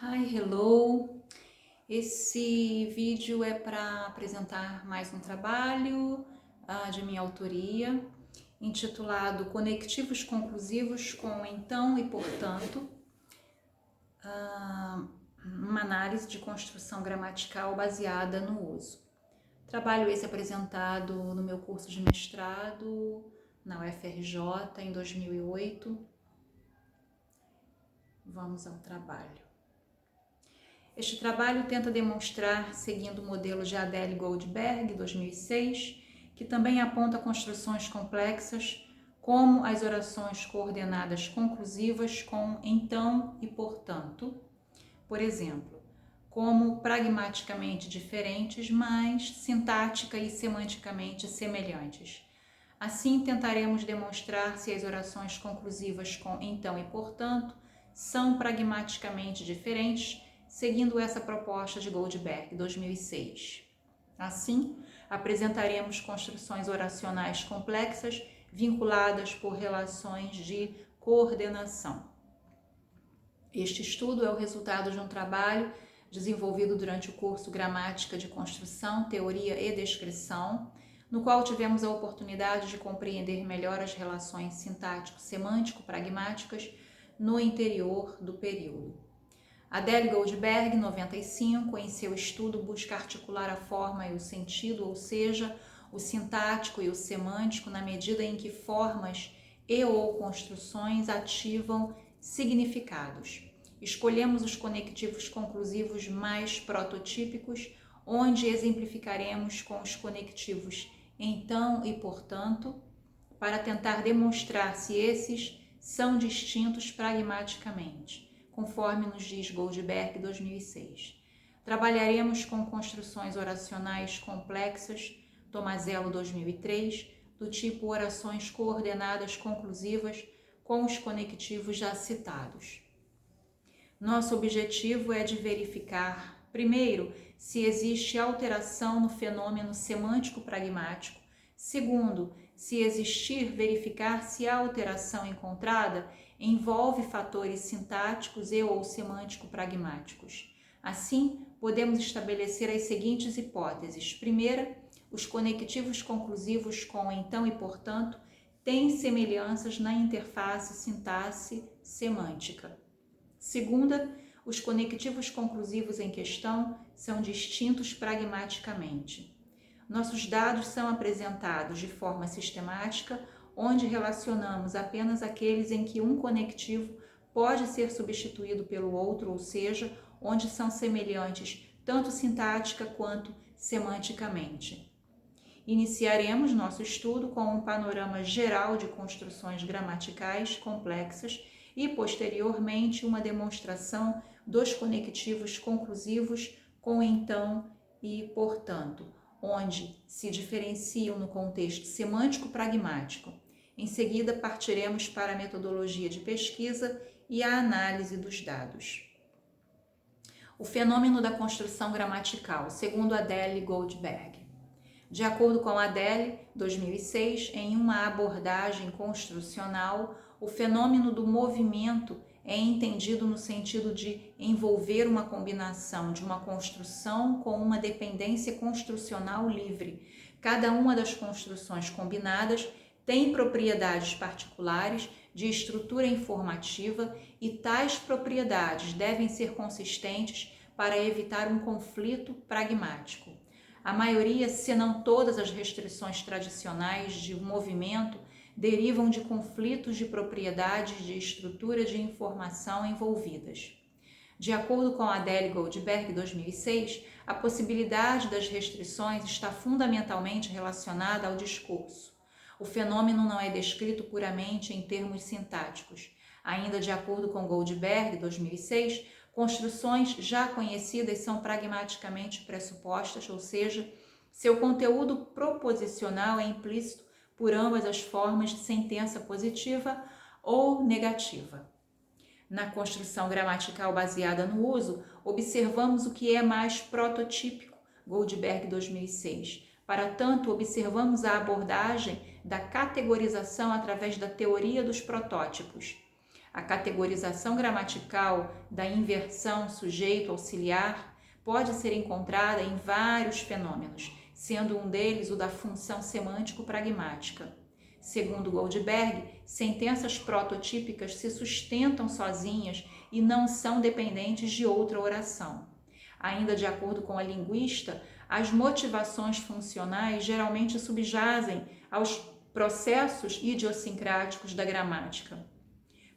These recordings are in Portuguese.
Hi, hello! Esse vídeo é para apresentar mais um trabalho de minha autoria, intitulado Conectivos Conclusivos com Então e Portanto, uma análise de construção gramatical baseada no uso. Trabalho esse apresentado no meu curso de mestrado na UFRJ em 2008. Vamos ao trabalho. Este trabalho tenta demonstrar, seguindo o modelo de Adele Goldberg, 2006, que também aponta construções complexas, como as orações coordenadas conclusivas com então e portanto, por exemplo, como pragmaticamente diferentes, mas sintática e semanticamente semelhantes. Assim, tentaremos demonstrar se as orações conclusivas com então e portanto são pragmaticamente diferentes, seguindo essa proposta de Goldberg, 2006. Assim, apresentaremos construções oracionais complexas vinculadas por relações de coordenação. Este estudo é o resultado de um trabalho desenvolvido durante o curso Gramática de Construção, Teoria e Descrição, no qual tivemos a oportunidade de compreender melhor as relações sintático-semântico-pragmáticas no interior do período. Adele Goldberg, 95, em seu estudo busca articular a forma e o sentido, ou seja, o sintático e o semântico, na medida em que formas e ou construções ativam significados. Escolhemos os conectivos conclusivos mais prototípicos, onde exemplificaremos com os conectivos então e portanto, para tentar demonstrar se esses são distintos pragmaticamente, conforme nos diz Goldberg, 2006. Trabalharemos com construções oracionais complexas, Tomazello, 2003, do tipo orações coordenadas conclusivas com os conectivos já citados. Nosso objetivo é de verificar, primeiro, se existe alteração no fenômeno semântico-pragmático. Segundo, se existir, verificar se a alteração encontrada envolve fatores sintáticos e ou semântico-pragmáticos. Assim, podemos estabelecer as seguintes hipóteses. Primeira, os conectivos conclusivos com então e portanto têm semelhanças na interface sintaxe-semântica. Segunda, os conectivos conclusivos em questão são distintos pragmaticamente. Nossos dados são apresentados de forma sistemática, onde relacionamos apenas aqueles em que um conectivo pode ser substituído pelo outro, ou seja, onde são semelhantes tanto sintática quanto semanticamente. Iniciaremos nosso estudo com um panorama geral de construções gramaticais complexas e, posteriormente, uma demonstração dos conectivos conclusivos com então e portanto, onde se diferenciam no contexto semântico-pragmático. Em seguida, partiremos para a metodologia de pesquisa e a análise dos dados. O fenômeno da construção gramatical, segundo Adele Goldberg. De acordo com Adele, 2006, em uma abordagem construcional, o fenômeno do movimento é entendido no sentido de envolver uma combinação de uma construção com uma dependência construcional livre. Cada uma das construções combinadas tem propriedades particulares de estrutura informativa e tais propriedades devem ser consistentes para evitar um conflito pragmático. A maioria, se não todas as restrições tradicionais de movimento derivam de conflitos de propriedades de estrutura de informação envolvidas. De acordo com Adele Goldberg, 2006, a possibilidade das restrições está fundamentalmente relacionada ao discurso. O fenômeno não é descrito puramente em termos sintáticos. Ainda de acordo com Goldberg, 2006, construções já conhecidas são pragmaticamente pressupostas, ou seja, seu conteúdo proposicional é implícito por ambas as formas de sentença positiva ou negativa. Na construção gramatical baseada no uso, observamos o que é mais prototípico, Goldberg, 2006. Para tanto, observamos a abordagem da categorização através da teoria dos protótipos. A categorização gramatical da inversão sujeito-auxiliar pode ser encontrada em vários fenômenos, sendo um deles o da função semântico-pragmática. Segundo Goldberg, sentenças prototípicas se sustentam sozinhas e não são dependentes de outra oração. Ainda de acordo com a linguista, as motivações funcionais geralmente subjazem aos processos idiosincráticos da gramática.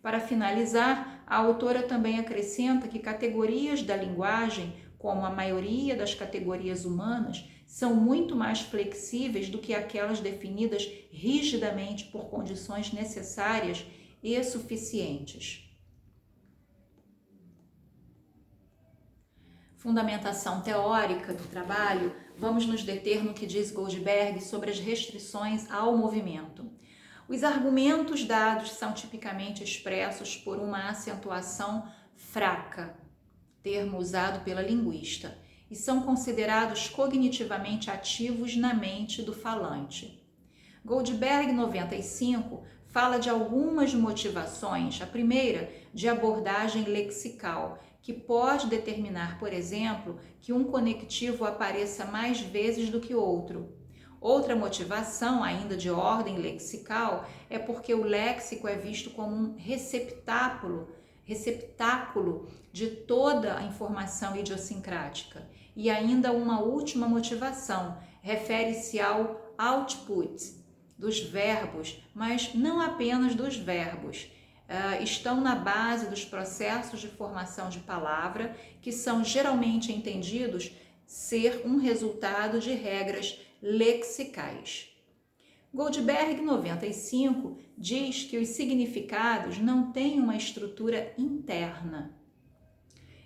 Para finalizar, a autora também acrescenta que categorias da linguagem, como a maioria das categorias humanas, são muito mais flexíveis do que aquelas definidas rigidamente por condições necessárias e suficientes. Fundamentação teórica do trabalho, vamos nos deter no que diz Goldberg sobre as restrições ao movimento. Os argumentos dados são tipicamente expressos por uma acentuação fraca, termo usado pela linguista, e são considerados cognitivamente ativos na mente do falante. Goldberg, 95, fala de algumas motivações, a primeira de abordagem lexical, que pode determinar, por exemplo, que um conectivo apareça mais vezes do que outro. Outra motivação, ainda de ordem lexical, é porque o léxico é visto como um receptáculo de toda a informação idiosincrática. E ainda uma última motivação, refere-se ao output dos verbos, mas não apenas dos verbos. Estão na base dos processos de formação de palavra, que são geralmente entendidos ser um resultado de regras lexicais. Goldberg, 95, diz que os significados não têm uma estrutura interna.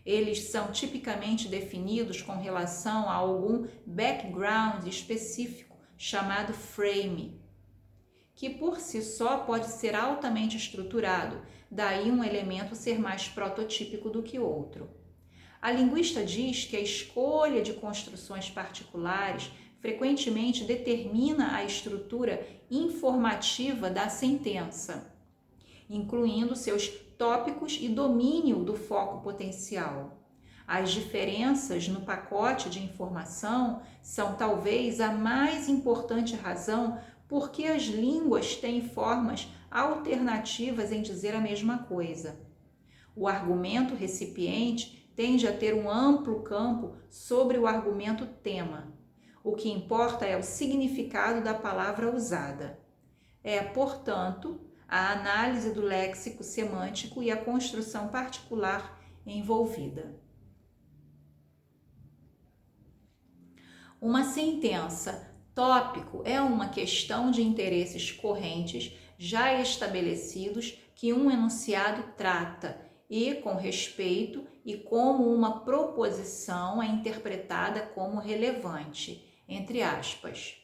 Eles são tipicamente definidos com relação a algum background específico, chamado frame, que por si só pode ser altamente estruturado, daí um elemento ser mais prototípico do que outro. A linguista diz que a escolha de construções particulares frequentemente determina a estrutura informativa da sentença, incluindo seus tópicos e domínio do foco potencial. As diferenças no pacote de informação são talvez a mais importante razão porque as línguas têm formas alternativas em dizer a mesma coisa. O argumento recipiente tende a ter um amplo campo sobre o argumento tema. O que importa é o significado da palavra usada. É, portanto, a análise do léxico semântico e a construção particular envolvida. Uma sentença tópico é uma questão de interesses correntes já estabelecidos que um enunciado trata e, com respeito e como uma proposição, é interpretada como relevante, entre aspas.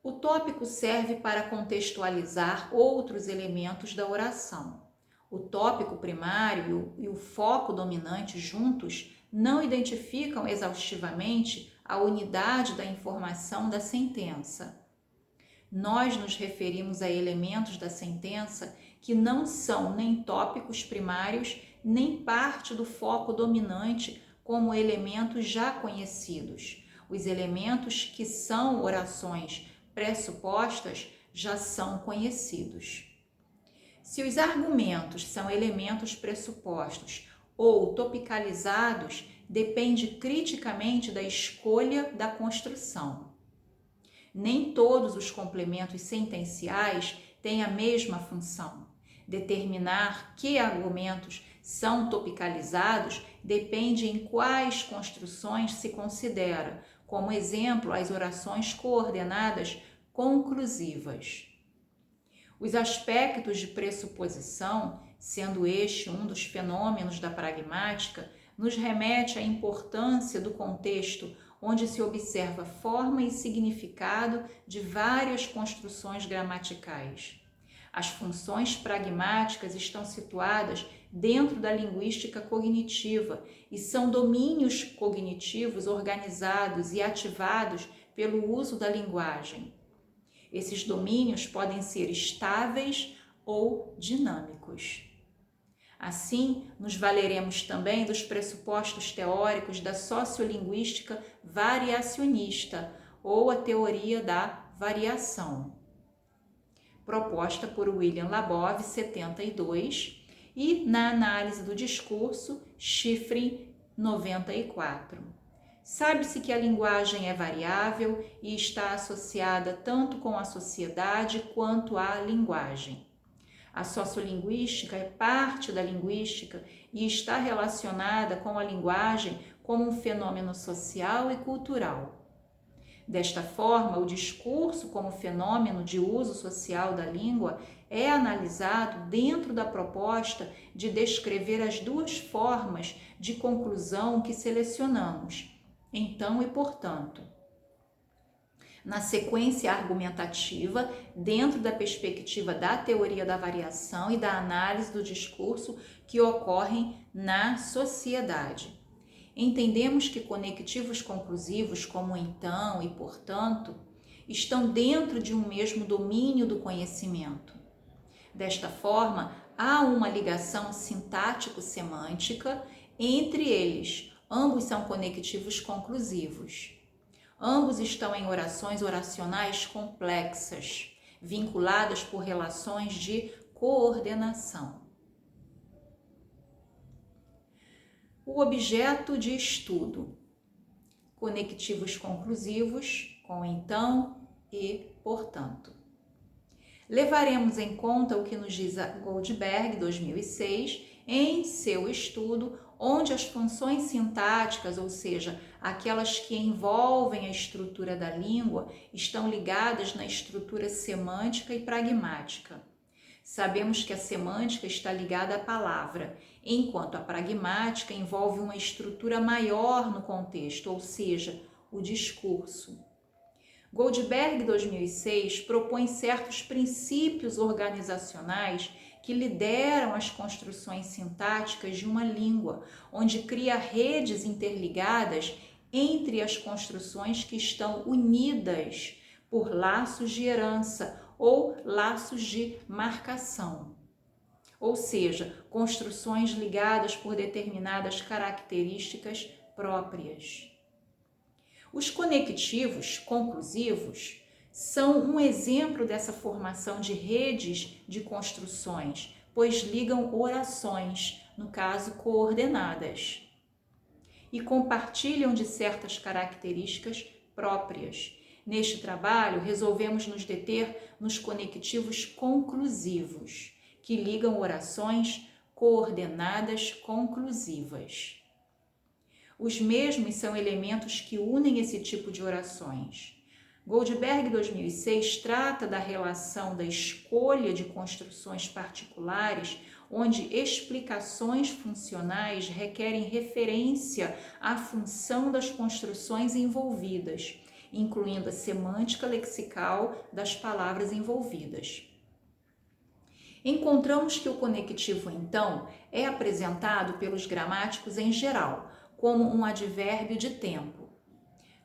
O tópico serve para contextualizar outros elementos da oração. O tópico primário e o foco dominante juntos não identificam exaustivamente a unidade da informação da sentença. Nós nos referimos a elementos da sentença que não são nem tópicos primários, nem parte do foco dominante como elementos já conhecidos. Os elementos que são orações pressupostas já são conhecidos. Se os argumentos são elementos pressupostos ou topicalizados, depende criticamente da escolha da construção. Nem todos os complementos sentenciais têm a mesma função. Determinar que argumentos são topicalizados depende em quais construções se considera, como exemplo, as orações coordenadas conclusivas. Os aspectos de pressuposição, sendo este um dos fenômenos da pragmática, nos remete à importância do contexto onde se observa forma e significado de várias construções gramaticais. As funções pragmáticas estão situadas dentro da linguística cognitiva e são domínios cognitivos organizados e ativados pelo uso da linguagem. Esses domínios podem ser estáveis ou dinâmicos. Assim, nos valeremos também dos pressupostos teóricos da sociolinguística variacionista ou a teoria da variação, proposta por William Labov, 72, e na análise do discurso, Schifrin, 94. Sabe-se que a linguagem é variável e está associada tanto com a sociedade quanto à linguagem. A sociolinguística é parte da linguística e está relacionada com a linguagem como um fenômeno social e cultural. Desta forma, o discurso como fenômeno de uso social da língua é analisado dentro da proposta de descrever as duas formas de conclusão que selecionamos, então e portanto. Na sequência argumentativa, dentro da perspectiva da teoria da variação e da análise do discurso que ocorrem na sociedade. Entendemos que conectivos conclusivos como então e portanto estão dentro de um mesmo domínio do conhecimento. Desta forma, há uma ligação sintático-semântica entre eles. Ambos são conectivos conclusivos. Ambos estão em orações oracionais complexas, vinculadas por relações de coordenação. O objeto de estudo: conectivos conclusivos com então e portanto. Levaremos em conta o que nos diz Goldberg, 2006, em seu estudo, onde as funções sintáticas, ou seja, aquelas que envolvem a estrutura da língua, estão ligadas na estrutura semântica e pragmática. Sabemos que a semântica está ligada à palavra, enquanto a pragmática envolve uma estrutura maior no contexto, ou seja, o discurso. Goldberg, 2006, propõe certos princípios organizacionais que lideram as construções sintáticas de uma língua, onde cria redes interligadas entre as construções que estão unidas por laços de herança ou laços de marcação, ou seja, construções ligadas por determinadas características próprias. Os conectivos conclusivos são um exemplo dessa formação de redes de construções, pois ligam orações, no caso coordenadas, e compartilham de certas características próprias. Neste trabalho, resolvemos nos deter nos conectivos conclusivos, que ligam orações coordenadas conclusivas. Os mesmos são elementos que unem esse tipo de orações. Goldberg, 2006, trata da relação da escolha de construções particulares, onde explicações funcionais requerem referência à função das construções envolvidas, incluindo a semântica lexical das palavras envolvidas. Encontramos que o conectivo, então, é apresentado pelos gramáticos em geral, como um advérbio de tempo,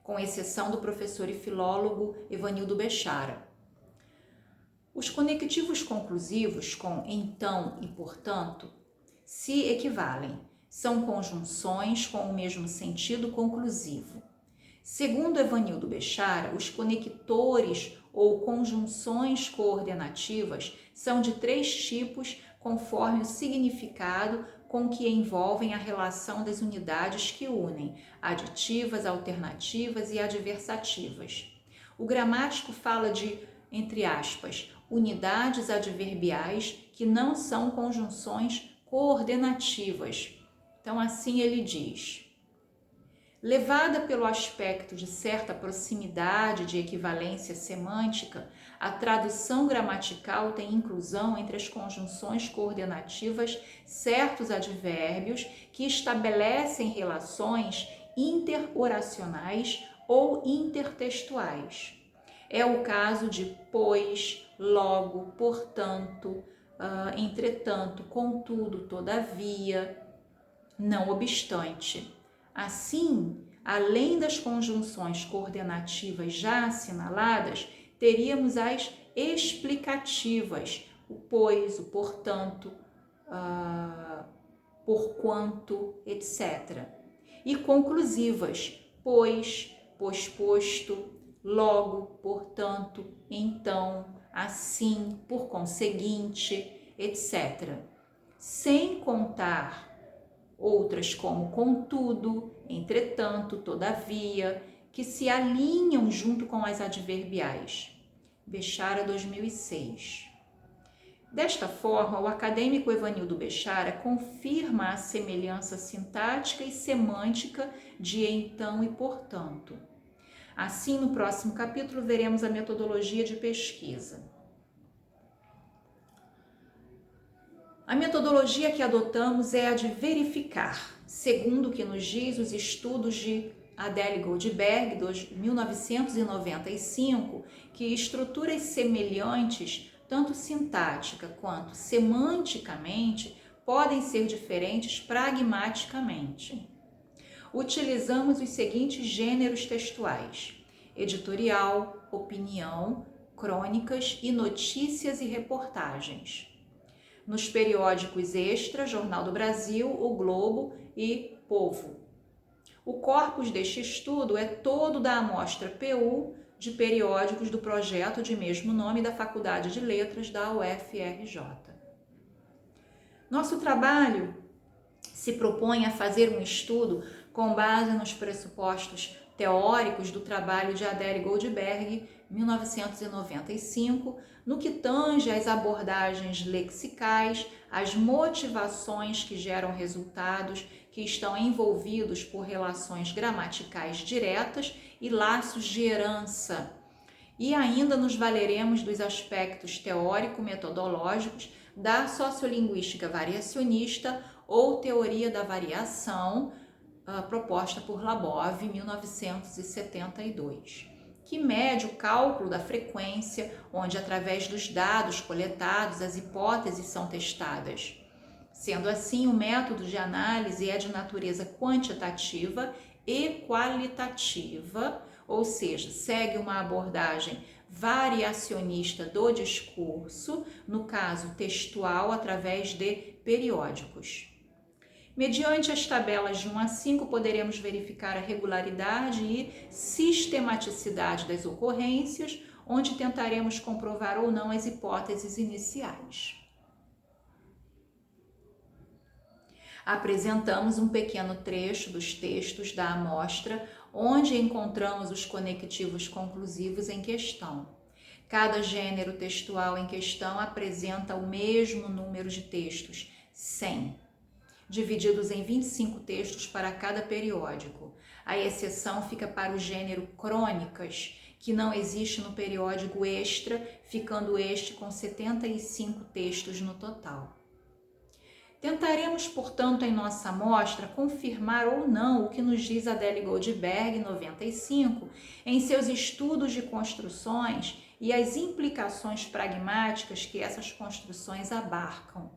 com exceção do professor e filólogo Evanildo Bechara. Os conectivos conclusivos com então e portanto se equivalem, são conjunções com o mesmo sentido conclusivo. Segundo Evanildo Bechara, os conectores ou conjunções coordenativas são de 3 tipos conforme o significado com que envolvem a relação das unidades que unem, aditivas, alternativas e adversativas. O gramático fala de, entre aspas, unidades adverbiais que não são conjunções coordenativas. Então, assim ele diz: levada pelo aspecto de certa proximidade de equivalência semântica, a tradução gramatical tem inclusão entre as conjunções coordenativas certos advérbios que estabelecem relações interoracionais ou intertextuais. É o caso de pois, logo, portanto, entretanto, contudo, todavia, não obstante. Assim, além das conjunções coordenativas já assinaladas, teríamos as explicativas, o pois, o portanto, porquanto, etc. E conclusivas, pois, posto, logo, portanto, então, assim, por conseguinte, etc. Sem contar outras como contudo, entretanto, todavia, que se alinham junto com as adverbiais. Bechara 2006. Desta forma, o acadêmico Evanildo Bechara confirma a semelhança sintática e semântica de então e portanto. Assim, no próximo capítulo, veremos a metodologia de pesquisa. A metodologia que adotamos é a de verificar, segundo o que nos diz os estudos de Adele Goldberg, de 1995, que estruturas semelhantes, tanto sintática quanto semanticamente, podem ser diferentes pragmaticamente. Utilizamos os seguintes gêneros textuais: editorial, opinião, crônicas e notícias e reportagens. Nos periódicos Extra, Jornal do Brasil, O Globo e Povo. O corpus deste estudo é todo da amostra PU de periódicos do projeto de mesmo nome da Faculdade de Letras da UFRJ. Nosso trabalho se propõe a fazer um estudo com base nos pressupostos teóricos do trabalho de Adele Goldberg, 1995, no que tange às abordagens lexicais, as motivações que geram resultados que estão envolvidos por relações gramaticais diretas e laços de herança. E ainda nos valeremos dos aspectos teórico-metodológicos da sociolinguística variacionista ou teoria da variação, proposta por Labov, 1972, que mede o cálculo da frequência, onde através dos dados coletados as hipóteses são testadas. Sendo assim, o método de análise é de natureza quantitativa e qualitativa, ou seja, segue uma abordagem variacionista do discurso, no caso textual, através de periódicos. Mediante as tabelas de 1 a 5, poderemos verificar a regularidade e sistematicidade das ocorrências, onde tentaremos comprovar ou não as hipóteses iniciais. Apresentamos um pequeno trecho dos textos da amostra, onde encontramos os conectivos conclusivos em questão. Cada gênero textual em questão apresenta o mesmo número de textos, 100. Divididos em 25 textos para cada periódico. A exceção fica para o gênero crônicas, que não existe no periódico Extra, ficando este com 75 textos no total. Tentaremos, portanto, em nossa amostra, confirmar ou não o que nos diz Adele Goldberg, 95, em seus estudos de construções e as implicações pragmáticas que essas construções abarcam.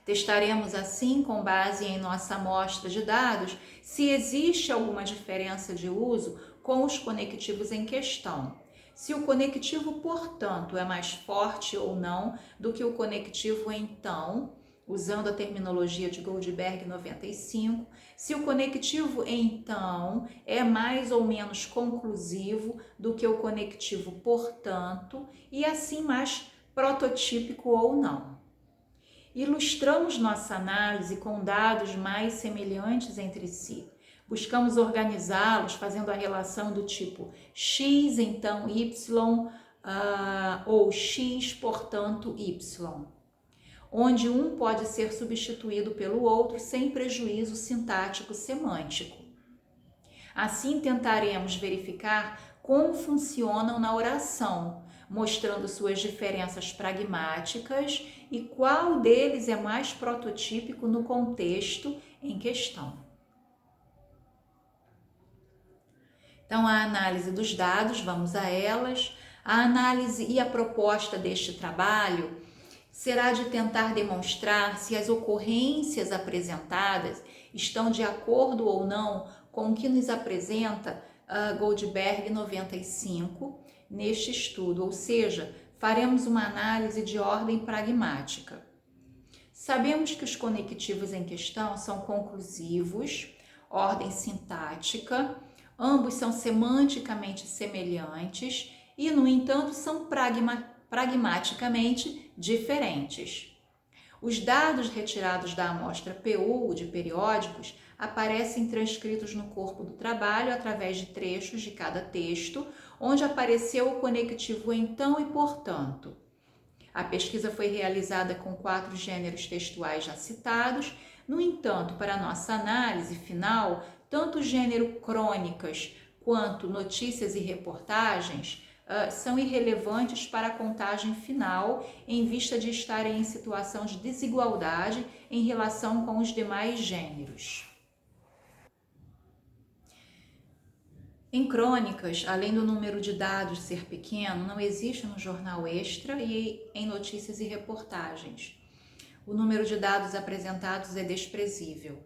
Testaremos assim, com base em nossa amostra de dados, se existe alguma diferença de uso com os conectivos em questão. Se o conectivo, portanto, é mais forte ou não do que o conectivo então, usando a terminologia de Goldberg 95, se o conectivo então é mais ou menos conclusivo do que o conectivo portanto, e assim mais prototípico ou não. Ilustramos nossa análise com dados mais semelhantes entre si. Buscamos organizá-los fazendo a relação do tipo x, então y, ou x, portanto, y, onde um pode ser substituído pelo outro sem prejuízo sintático semântico. Assim, tentaremos verificar como funcionam na oração, mostrando suas diferenças pragmáticas e qual deles é mais prototípico no contexto em questão. Então, a análise dos dados, vamos a elas. A análise e a proposta deste trabalho será de tentar demonstrar se as ocorrências apresentadas estão de acordo ou não com o que nos apresenta Goldberg 95 neste estudo, ou seja, faremos uma análise de ordem pragmática. Sabemos que os conectivos em questão são conclusivos, ordem sintática, ambos são semanticamente semelhantes e, no entanto, são pragmaticamente diferentes. Os dados retirados da amostra PU de periódicos aparecem transcritos no corpo do trabalho através de trechos de cada texto, onde apareceu o conectivo então e portanto. A pesquisa foi realizada com 4 gêneros textuais já citados. No entanto, para nossa análise final, tanto o gênero crônicas quanto notícias e reportagens são irrelevantes para a contagem final, em vista de estarem em situação de desigualdade em relação com os demais gêneros. Em crônicas, além do número de dados ser pequeno, não existe no jornal Extra e em notícias e reportagens. O número de dados apresentados é desprezível.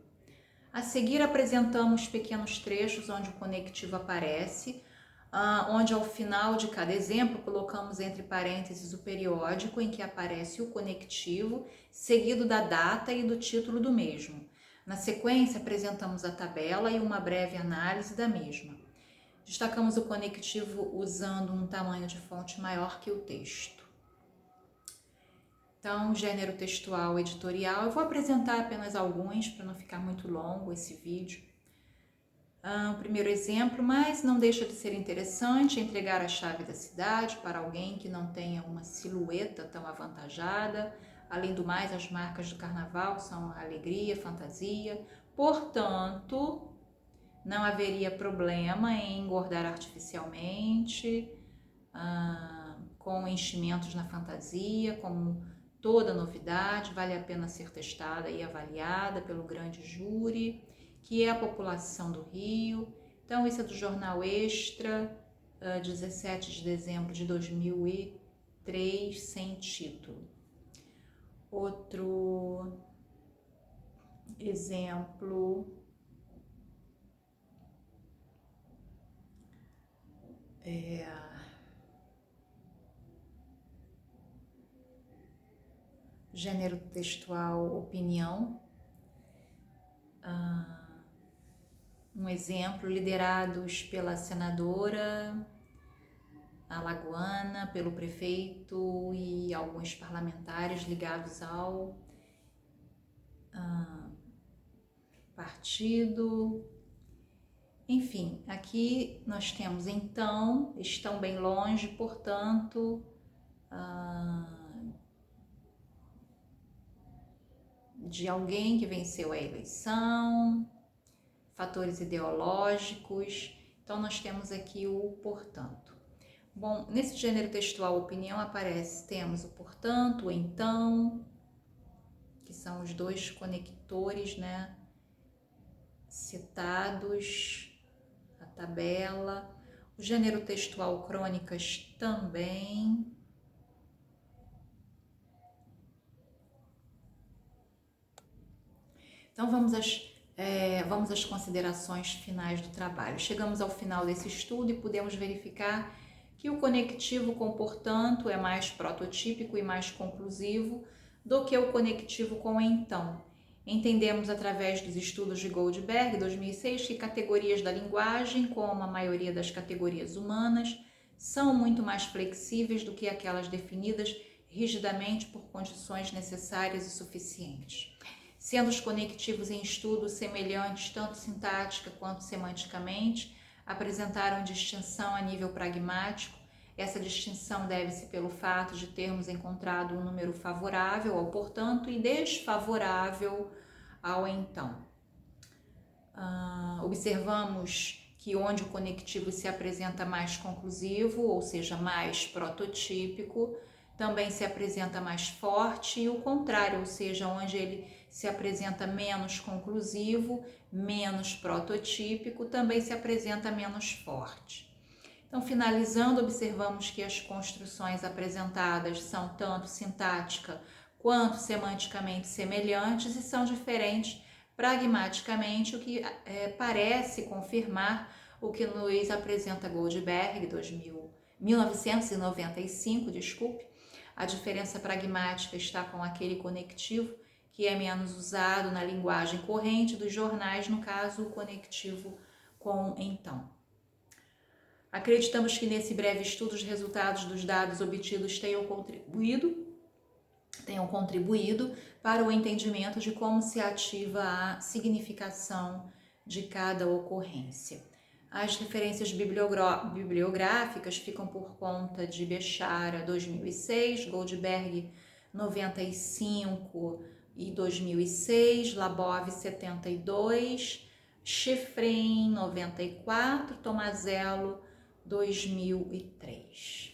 A seguir, apresentamos pequenos trechos onde o conectivo aparece, onde ao final de cada exemplo colocamos entre parênteses o periódico em que aparece o conectivo, seguido da data e do título do mesmo. Na sequência, apresentamos a tabela e uma breve análise da mesma. Destacamos o conectivo usando um tamanho de fonte maior que o texto. Então, gênero textual editorial, eu vou apresentar apenas alguns para não ficar muito longo esse vídeo. O primeiro exemplo, mas não deixa de ser interessante, entregar a chave da cidade para alguém que não tenha uma silhueta tão avantajada. Além do mais, as marcas do carnaval são a alegria, a fantasia. Portanto, não haveria problema em engordar artificialmente, com enchimentos na fantasia, como toda novidade, vale a pena ser testada e avaliada pelo grande júri, que é a população do Rio. Então, esse é do Jornal Extra, 17 de dezembro de 2003, sem título. Outro exemplo gênero textual opinião. Um exemplo, liderados pela senadora alagoana, pelo prefeito e alguns parlamentares ligados ao partido. Enfim, aqui nós temos então, estão bem longe, portanto, de alguém que venceu a eleição, fatores ideológicos. Então, nós temos aqui o portanto. Bom, nesse gênero textual opinião temos o portanto, o então, que são os dois conectores, né, citados, a tabela. O gênero textual crônicas também. Então, vamos às considerações finais do trabalho. Chegamos ao final desse estudo e podemos verificar que o conectivo com portanto é mais prototípico e mais conclusivo do que o conectivo com então. Entendemos através dos estudos de Goldberg, 2006, que categorias da linguagem, como a maioria das categorias humanas, são muito mais flexíveis do que aquelas definidas rigidamente por condições necessárias e suficientes. Sendo os conectivos em estudo semelhantes tanto sintática quanto semanticamente, apresentaram distinção a nível pragmático. Essa distinção deve-se pelo fato de termos encontrado um número favorável ao portanto e desfavorável ao então. Observamos que onde o conectivo se apresenta mais conclusivo, ou seja, mais prototípico, também se apresenta mais forte, e o contrário, ou seja, onde ele se apresenta menos conclusivo, menos prototípico, também se apresenta menos forte. Então, finalizando, observamos que as construções apresentadas são tanto sintática quanto semanticamente semelhantes e são diferentes pragmaticamente, o que parece confirmar o que nos apresenta Goldberg, 2000 1995, desculpe. A diferença pragmática está com aquele conectivo que é menos usado na linguagem corrente dos jornais, no caso, o conectivo com então. Acreditamos que nesse breve estudo os resultados dos dados obtidos tenham contribuído para o entendimento de como se ativa a significação de cada ocorrência. As referências bibliográficas ficam por conta de Bechara, 2006, Goldberg, 95 e 2006, Labov, 72, Schifrin, 94, Tomazello, 2003.